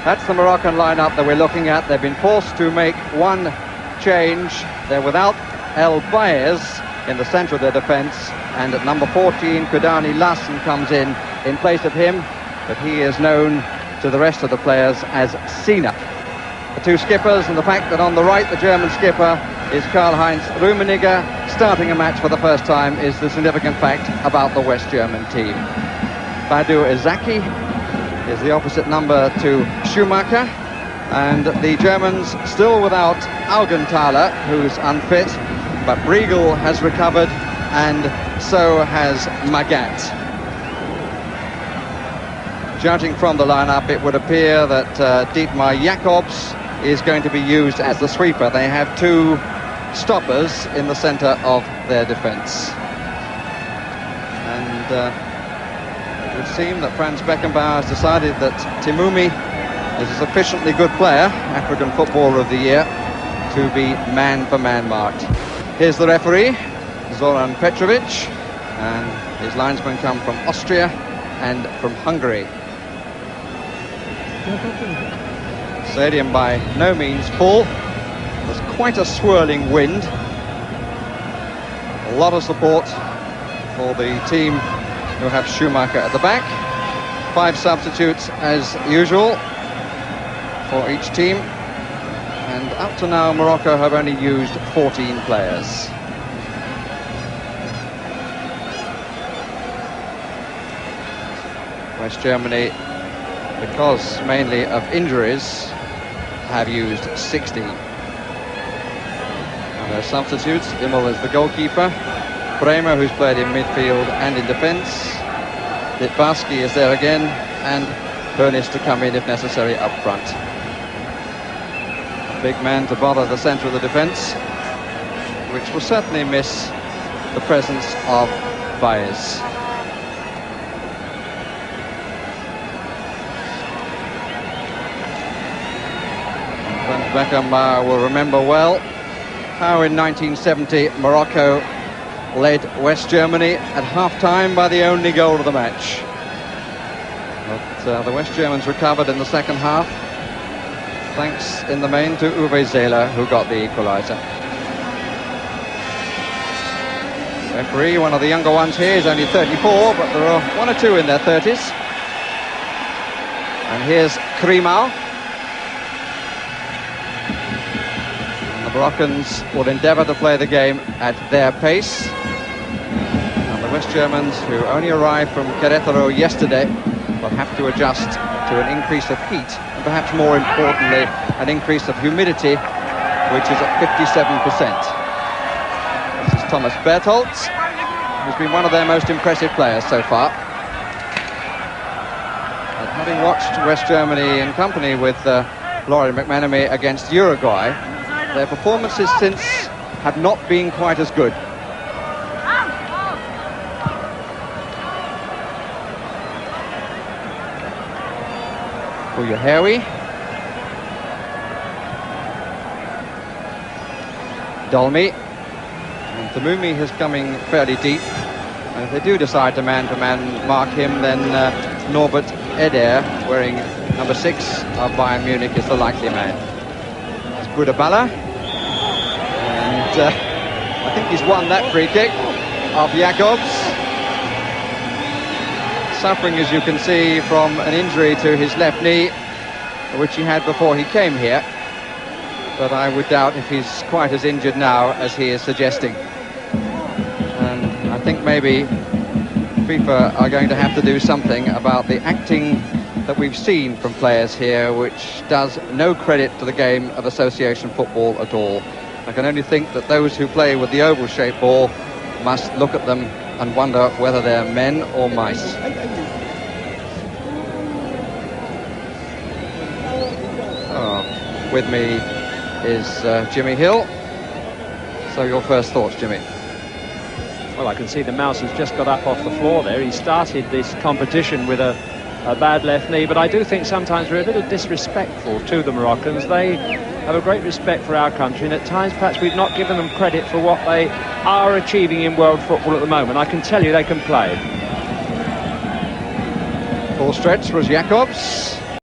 That's the Moroccan lineup that we're looking at. They've been forced to make one change. They're without El Baez in the centre of their defence, and at number 14, Kudani Lassen comes in place of him, but he is known to the rest of the players as Sina. The two skippers, and the fact that on the right the German skipper is Karl-Heinz Rummenigge starting a match for the first time is the significant fact about the West German team. Badu Ezaki is the opposite number to Schumacher, and the Germans still without Augenthaler, who's unfit, but Riegel has recovered, and so has Magat. Judging from the lineup, it would appear that Dietmar Jacobs is going to be used as the sweeper. They have two stoppers in the centre of their defence. And it would seem that Franz Beckenbauer has decided that Timumi is a sufficiently good player, African Footballer of the Year, to be man-for-man marked. Here's the referee, Zoran Petrovic, and his linesmen come from Austria and from Hungary. Stadium by no means full. There's quite a swirling wind. A lot of support for the team who have Schumacher at the back. 5 substitutes as usual for each team. And up to now, Morocco have only used 14 players. West Germany, because mainly of injuries, have used 16. And their substitutes, Immel is the goalkeeper, Bremer, who's played in midfield and in defence, Litbarski is there again, and Pernis to come in if necessary up front. A big man to bother the centre of the defence, which will certainly miss the presence of Baez. Beckenbauer will remember well how in 1970 Morocco led West Germany at half-time by the only goal of the match. But the West Germans recovered in the second half, thanks in the main to Uwe Seeler, who got the equaliser. Referee, one of the younger ones here, is only 34, but there are one or two in their 30s. And here's Krimau. The Moroccans will endeavour to play the game at their pace. And the West Germans, who only arrived from Querétaro yesterday, will have to adjust to an increase of heat, and perhaps more importantly, an increase of humidity, which is at 57%. This is Thomas Bertholdt, who's been one of their most impressive players so far. And having watched West Germany in company with Laurie McManamy against Uruguay, their performances since have not been quite as good. Bouyahawi, Dolmy, and Tamumi is coming fairly deep. And if they do decide to man-to-man mark him, then Norbert Eder, wearing number 6 of Bayern Munich, is the likely man. It's Budabala, and I think he's won that free kick of Jacobs. Suffering, as you can see, from an injury to his left knee, which he had before he came here. But I would doubt if he's quite as injured now as he is suggesting. And I think maybe FIFA are going to have to do something about the acting that we've seen from players here, which does no credit to the game of association football at all. I can only think that those who play with the oval-shaped ball must look at them and wonder whether they're men or mice. Oh, with me is Jimmy Hill. So your first thoughts, Jimmy? Well, I can see the mouse has just got up off the floor there. He started this competition with a bad left knee, but I do think sometimes we're a little disrespectful to the Moroccans. They have a great respect for our country, and at times perhaps we've not given them credit for what they are achieving in world football at the moment. I can tell you they can play. Full stretch was Jacobs.